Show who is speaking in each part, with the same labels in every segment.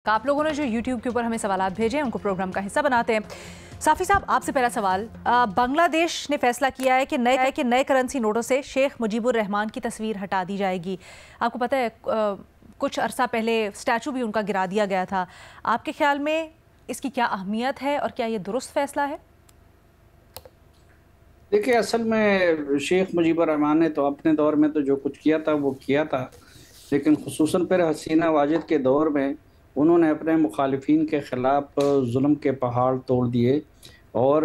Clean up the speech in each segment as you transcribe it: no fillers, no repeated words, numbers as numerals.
Speaker 1: آپ لوگوں نے جو یوٹیوب کے اوپر ہمیں سوالات بھیجے ہیں ان کو پروگرام کا حصہ بناتے ہیں. صافی صاحب، آپ سے پہلا سوال. بنگلہ دیش نے فیصلہ کیا ہے کہ نئے کرنسی نوٹوں سے شیخ مجیب الرحمان کی تصویر ہٹا دی جائے گی. آپ کو پتہ ہے کچھ عرصہ پہلے اسٹیچو بھی ان کا گرا دیا گیا تھا. آپ کے خیال میں اس کی کیا اہمیت ہے اور کیا یہ درست فیصلہ ہے؟
Speaker 2: دیکھیں، اصل میں شیخ مجیب الرحمان نے تو اپنے دور میں تو جو کچھ کیا تھا وہ کیا تھا، لیکن خصوصاً پھر حسینہ واجد کے دور میں انہوں نے اپنے مخالفین کے خلاف ظلم کے پہاڑ توڑ دیے اور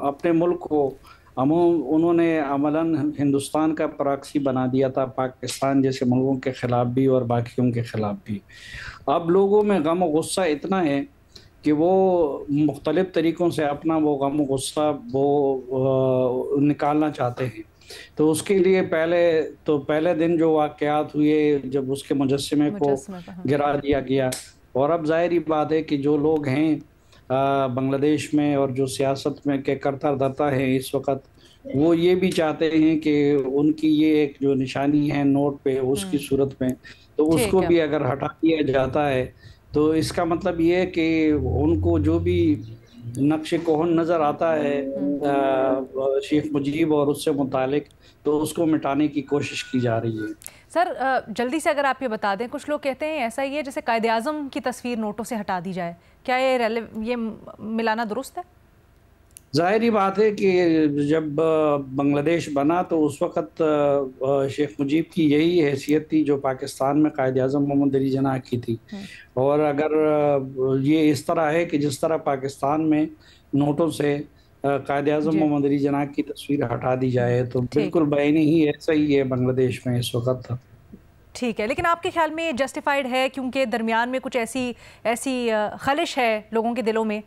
Speaker 2: اپنے ملک کو انہوں نے عملاً ہندوستان کا پراکسی بنا دیا تھا، پاکستان جیسے ملکوں کے خلاف بھی اور باقیوں کے خلاف بھی. اب لوگوں میں غم و غصہ اتنا ہے کہ وہ مختلف طریقوں سے اپنا وہ غم و غصہ وہ نکالنا چاہتے ہیں. تو اس کے لیے پہلے دن جو واقعات ہوئے جب اس کے مجسمے کو گرا دیا گیا، اور اب ظاہری بات ہے کہ جو لوگ ہیں بنگلہ دیش میں اور جو سیاست میں کے کرتا دھرتا ہے اس وقت، وہ یہ بھی چاہتے ہیں کہ ان کی یہ ایک جو نشانی ہے نوٹ پہ اس کی صورت میں، تو اس کو بھی اگر ہٹا دیا جاتا ہے تو اس کا مطلب یہ ہے کہ ان کو جو بھی نقش کہن نظر آتا ہے شیخ مجیب اور اس سے متعلق، تو اس کو مٹانے کی کوشش کی جا رہی ہے.
Speaker 1: سر جلدی سے اگر آپ یہ بتا دیں، کچھ لوگ کہتے ہیں ایسا ہی ہے جیسے قائد اعظم کی تصویر نوٹوں سے ہٹا دی جائے، کیا یہ ملانا درست ہے؟
Speaker 2: ظاہری بات ہے کہ جب بنگلہ دیش بنا تو اس وقت شیخ مجیب کی یہی حیثیت تھی جو پاکستان میں قائد اعظم محمد علی جناح کی تھی. اور اگر یہ اس طرح ہے کہ جس طرح پاکستان میں نوٹوں سے قائد اعظم محمد علی جناح کی تصویر ہٹا دی جائے تو بالکل بعینی ہی ایسا ہی ہے بنگلہ دیش میں اس وقت.
Speaker 1: ٹھیک ہے، لیکن آپ کے خیال میں یہ جسٹیفائڈ ہے کیونکہ درمیان میں کچھ ایسی خلش ہے لوگوں کے دلوں میں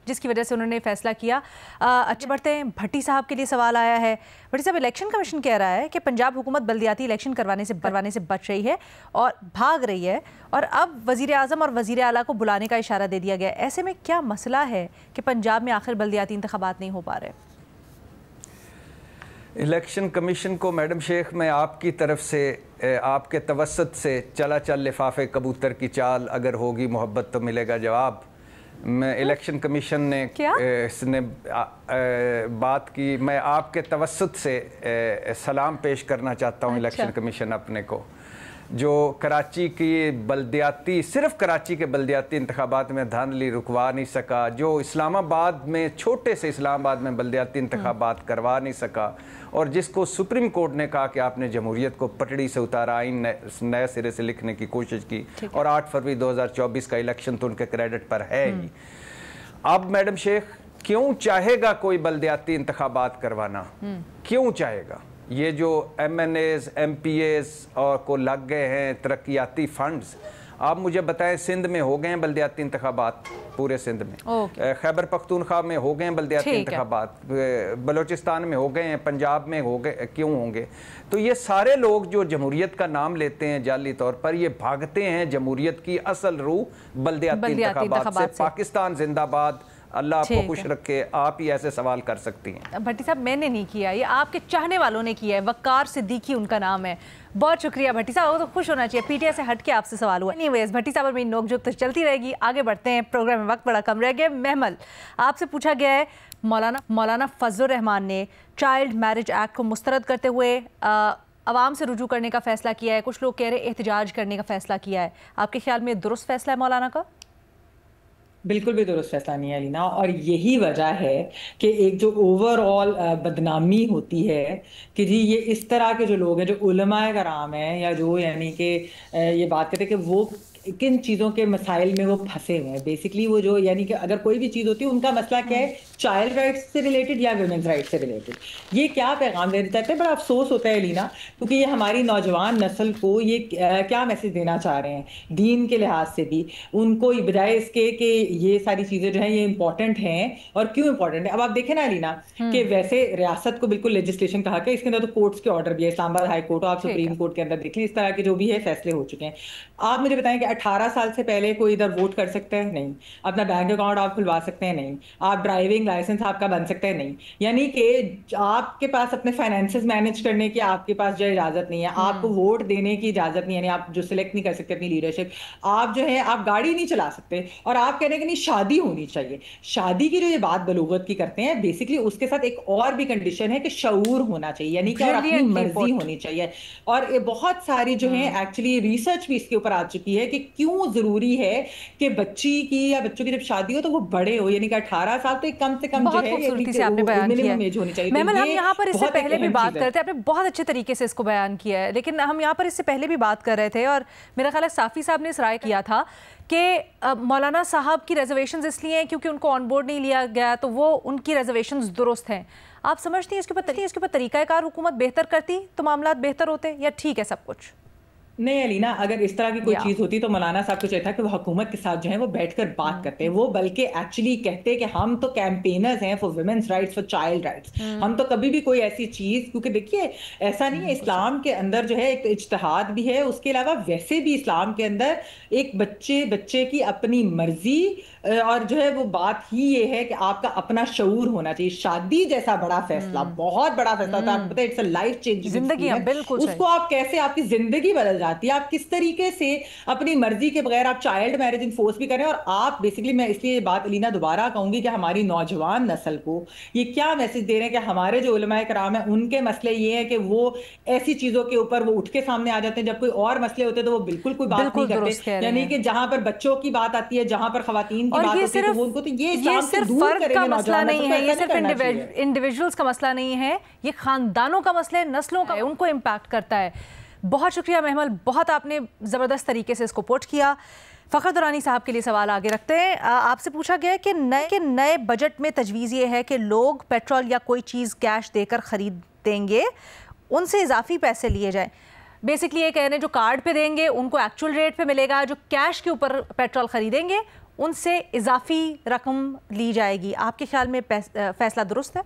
Speaker 1: جس کی وجہ سے انہوں نے فیصلہ کیا؟ اچھا بڑھتے ہیں، بھٹی صاحب کے لیے سوال آیا ہے. بھٹی صاحب، الیکشن کمیشن کہہ رہا ہے کہ پنجاب حکومت بلدیاتی الیکشن کروانے سے بچ رہی ہے اور بھاگ رہی ہے، اور اب وزیر اعظم اور وزیر اعلیٰ کو بلانے کا اشارہ دے دیا گیا. ایسے میں کیا مسئلہ ہے کہ پنجاب میں آخر بلدیاتی انتخابات نہیں ہو پا رہے؟
Speaker 3: الیکشن کمیشن کو میڈم شیخ میں آپ کی طرف سے آپ کے توسط سے چلا چل لفافے کبوتر کی چال اگر ہوگی محبت تو ملے گا جواب. میں الیکشن کمیشن نے اس نے بات کی، میں آپ کے توسط سے سلام پیش کرنا چاہتا ہوں الیکشن کمیشن اپنے کو، جو کراچی کی بلدیاتی صرف کراچی کے بلدیاتی انتخابات میں دھاندلی رکوا نہیں سکا، جو اسلام آباد میں چھوٹے سے اسلام آباد میں بلدیاتی انتخابات کروا نہیں سکا، اور جس کو سپریم کورٹ نے کہا کہ آپ نے جمہوریت کو پٹڑی سے اتارا، آئین نئے سرے سے لکھنے کی کوشش کی، اور 8 فروری 2024 کا الیکشن تو ان کے کریڈٹ پر ہے ہی. اب میڈم شیخ کیوں چاہے گا کوئی بلدیاتی انتخابات کروانا؟ کیوں چاہے گا؟ یہ جو MNAs MPAs اور کو لگ گئے ہیں ترقیاتی فنڈز، آپ مجھے بتائیں سندھ میں ہو گئے ہیں بلدیاتی انتخابات، پورے سندھ میں، خیبر پختونخوا میں ہو گئے ہیں بلدیاتی انتخابات، بلوچستان میں ہو گئے ہیں، پنجاب میں ہو گئے، کیوں ہوں گے؟ تو یہ سارے لوگ جو جمہوریت کا نام لیتے ہیں جعلی طور پر، یہ بھاگتے ہیں جمہوریت کی اصل روح بلدیاتی انتخابات سے. پاکستان زندہ باد، اللہ آپ کو خوش رکھے. آپ ہی ایسے سوال کر سکتی ہیں.
Speaker 1: بھٹی صاحب، میں نے نہیں کیا، یہ آپ کے چاہنے والوں نے کیا ہے. وقار صدیقی ان کا نام ہے. بہت شکریہ بھٹی صاحب، وہ تو خوش ہونا چاہیے، پی ٹی آئی سے ہٹ کے آپ سے سوال ہوا. اینی ویز بھٹی صاحب اور میری نوک جھوک تو چلتی رہے گی. آگے بڑھتے ہیں، پروگرام میں وقت بڑا کم رہ گیا. محمل، آپ سے پوچھا گیا ہے مولانا فضل الرحمان نے چائلڈ میرج ایکٹ کو مسترد کرتے ہوئے عوام سے رجوع کرنے کا فیصلہ کیا ہے. کچھ لوگ کہہ رہے احتجاج کرنے کا فیصلہ کیا ہے. آپ کے خیال میں درست فیصلہ ہے مولانا کا؟
Speaker 4: بالکل بھی درست فیصلہ نہیں ہے علینا، اور یہی وجہ ہے کہ ایک جو اوور آل بدنامی ہوتی ہے کہ جی یہ اس طرح کے جو لوگ ہیں جو علماء کرام ہیں، یا جو یعنی کہ یہ بات کرتے ہیں کہ وہ کن چیزوں کے مسائل میں وہ پھنسے ہوئے ہیں. بیسکلی وہ جو یعنی کہ اگر کوئی بھی چیز ہوتی ہے ان کا مسئلہ کیا ہے، چائلڈ رائٹس سے ریلیٹڈ یا ویمنز رائٹس سے ریلیٹڈ. یہ کیا پیغام دینا چاہتے ہیں؟ بڑا افسوس ہوتا ہے علینا، کیونکہ یہ ہماری نوجوان نسل کو یہ کیا میسج دینا چاہ رہے ہیں دین کے لحاظ سے بھی، ان کو بجائے اس کے کہ یہ ساری چیزیں جو ہیں یہ امپورٹنٹ ہیں. اور کیوں امپورٹنٹ ہے؟ اب آپ دیکھیں نا علینا کہ ویسے ریاست کو بالکل لیجسلیشن کہا کہ اس کے اندر تو کورٹس کے آرڈر بھی ہے، اسلام آباد ہائی کورٹ، آپ سپریم کورٹ کے اندر دیکھ لیں، اس طرح کے جو بھی ہے فیصلے ہو چکے ہیں. آپ مجھے بتائیں کہ 18 سال سے پہلے کوئی ادھر ووٹ کر سکتا ہے؟ نہیں. اپنا بینک اکاؤنٹ آپ کھلوا سکتے ہیں؟ نہیں. آپ ڈرائیونگ لائسنس آپ کا بن سکتا ہے؟ نہیں. یعنی کہ آپ کے پاس اپنے فائنینسز مینج کرنے کی آپ کے پاس جو اجازت نہیں ہے, آپ کو ووٹ دینے کی اجازت نہیں ہے, یعنی آپ جو سلیکٹ نہیں کر سکتے اپنی لیڈرشپ, آپ جو ہے آپ گاڑی نہیں چلا سکتے, اور آپ کہنے کہ نہیں شادی ہونی چاہیے. شادی کی جو یہ بات بلوغت کی کرتے ہیں, بیسکلی اس کے ساتھ ایک اور بھی کنڈیشن ہے کہ شعور ہونا چاہیے, یعنی کہ اور اپنی مرضی ہونی چاہیے. اور بہت ساری جو ہیں ایکچولی ریسرچ بھی اس کے اوپر آ چکی ہے کہ کیوں ضروری ہے کہ بچی کی یا بچوں کی جب شادی ہو تو وہ بڑے ہو, یعنی کہ 18 سال تو کم سے کم جو ہے منیمم ایج ہونی چاہیے.
Speaker 1: مہمل, ہم یہاں پر اس سے پہلے بھی بات کرتے ہیں, آپ نے بہت اچھے طریقے سے اس کو بیان کیا ہے, لیکن ہم یہاں پر اس سے پہلے بھی بات کر رہے تھے, اور میرا خیال ہے صافی صاحب نے اس رائے کیا تھا کہ مولانا صاحب کی ریزرویشنز اس لیے ہیں کیونکہ ان کو آن بورڈ نہیں لیا گیا, تو وہ ان کی ریزرویشنز درست ہیں. آپ سمجھتی ہیں اس کے اوپر طریقہ کار حکومت بہتر کرتی تو معاملات بہتر ہوتے, یا ٹھیک ہے سب کچھ؟
Speaker 4: نہیں علینا, اگر اس طرح کی کوئی چیز ہوتی تو مولانا صاحب کو چاہیے تھا کہ وہ حکومت کے ساتھ جو ہے وہ بیٹھ کر بات کرتے ہیں, وہ بلکہ ایکچولی کہتے کہ ہم تو کیمپینرز ہیں for women's rights, for child rights. ہم تو کبھی بھی کوئی ایسی چیز, کیونکہ دیکھیے ایسا نہیں ہے, اسلام کے اندر جو ہے ایک اجتہاد بھی ہے, اس کے علاوہ ویسے بھی اسلام کے اندر ایک بچے کی اپنی مرضی, اور جو ہے وہ بات ہی یہ ہے کہ آپ کا اپنا شعور ہونا چاہیے. شادی جیسا بڑا فیصلہ, بہت بڑا فیصلہ ہوتا ہے, آپ کو پتہ ہے اٹس اے لائف چینجنگ
Speaker 1: زندگی, بالکل
Speaker 4: اس کو آپ کیسے, آپ کی زندگی بدل جاتی ہے, آپ کس طریقے سے اپنی مرضی کے بغیر آپ چائلڈ میرج انفورس بھی کریں. اور آپ بیسکلی, میں اس لیے بات علینا دوبارہ کہوں گی کہ ہماری نوجوان نسل کو یہ کیا میسج دے رہے ہیں کہ ہمارے جو علماء کرام ہیں ان کے مسئلے یہ ہیں کہ وہ ایسی چیزوں کے اوپر وہ اٹھ کے سامنے آ جاتے ہیں, جب کوئی اور مسئلے ہوتے ہیں تو وہ بالکل کوئی بات نہیں کرتے. یعنی کہ جہاں پر بچوں کی بات آتی ہے, جہاں پر خواتین کی بات ہوتی ہے, تو وہ ان کو تو یہ
Speaker 1: صرف فرد کا مسئلہ نہیں ہے, یہ صرف انڈیویجولز کا مسئلہ نہیں ہے, یہ خاندانوں کا مسئلہ ہے, نسلوں کا, ان کو امپیکٹ کرتا ہے. بہت شکریہ مہمل, بہت آپ نے زبردست طریقے سے اس کو پوٹ کیا. فخر درانی صاحب کے لیے سوال آگے رکھتے ہیں. آپ سے پوچھا گیا کہ نئے بجٹ میں تجویز یہ ہے کہ لوگ پیٹرول یا کوئی چیز کیش دے کر خریدیں گے, ان سے اضافی پیسے لیے جائیں. بیسکلی یہ کہہ رہے ہیں جو کارڈ پہ دیں گے ان کو ایکچوئل ریٹ پہ ملے گا, جو کیش کے اوپر پیٹرول خریدیں گے ان سے اضافی رقم لی جائے گی. آپ کے خیال میں فیصلہ درست ہے؟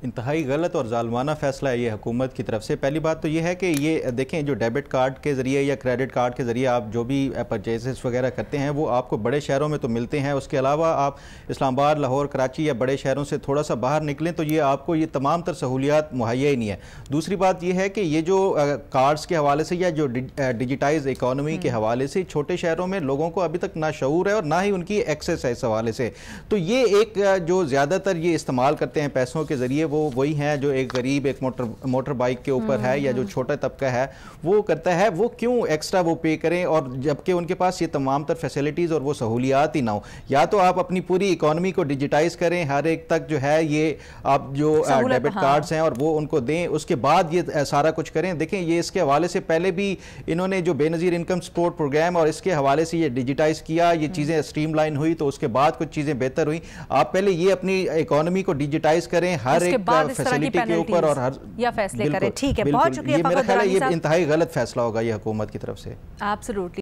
Speaker 5: انتہائی غلط اور ظالمانہ فیصلہ ہے یہ حکومت کی طرف سے. پہلی بات تو یہ ہے کہ یہ دیکھیں, جو ڈیبٹ کارڈ کے ذریعے یا کریڈٹ کارڈ کے ذریعے آپ جو بھی پرچیزز وغیرہ کرتے ہیں وہ آپ کو بڑے شہروں میں تو ملتے ہیں, اس کے علاوہ آپ اسلام آباد, لاہور, کراچی یا بڑے شہروں سے تھوڑا سا باہر نکلیں تو یہ آپ کو یہ تمام تر سہولیات مہیا ہی نہیں ہے. دوسری بات یہ ہے کہ یہ جو کارڈز کے حوالے سے یا جو ڈیجیٹائز اکانومی کے حوالے سے چھوٹے شہروں میں لوگوں کو ابھی تک نہ شعور ہے اور نہ ہی ان کی ایکسیس ہے اس حوالے سے. تو یہ ایک جو زیادہ تر یہ استعمال کرتے ہیں پیسوں کے ذریعے وہ وہی ہیں جو ایک غریب ایک موٹر بائک کے اوپر ہے یا جو چھوٹا طبقہ ہے وہ کرتا ہے, وہ کیوں ایکسٹرا وہ پے کریں, اور جبکہ ان کے پاس یہ تمام تر فیسلٹیز اور وہ سہولیات ہی نہ ہو. یا تو آپ اپنی پوری اکانومی کو ڈیجیٹائز کریں, ہر ایک تک جو ہے یہ آپ جو ڈیبٹ کارڈز ہیں اور وہ ان کو دیں, اس کے بعد یہ سارا کچھ کریں. دیکھیں یہ اس کے حوالے سے پہلے بھی انہوں نے جو بے نظیر انکم سپورٹ پروگرام اور اس کے حوالے سے یہ ڈیجیٹائز کیا, یہ چیزیں اسٹریم لائن ہوئی تو اس کے بعد کچھ چیزیں بہتر ہوئیں. آپ پہلے یہ اپنی اکانومی کو ڈیجیٹائز کریں ہر ایک فیسلٹی کے اوپر اور ہر
Speaker 1: یا فیصلے کریں. ٹھیک ہے, بہت شکریہ.
Speaker 5: میرا خیال ہے یہ انتہائی غلط فیصلہ ہوگا یہ حکومت کی طرف سے.
Speaker 1: ایبسلیوٹلی.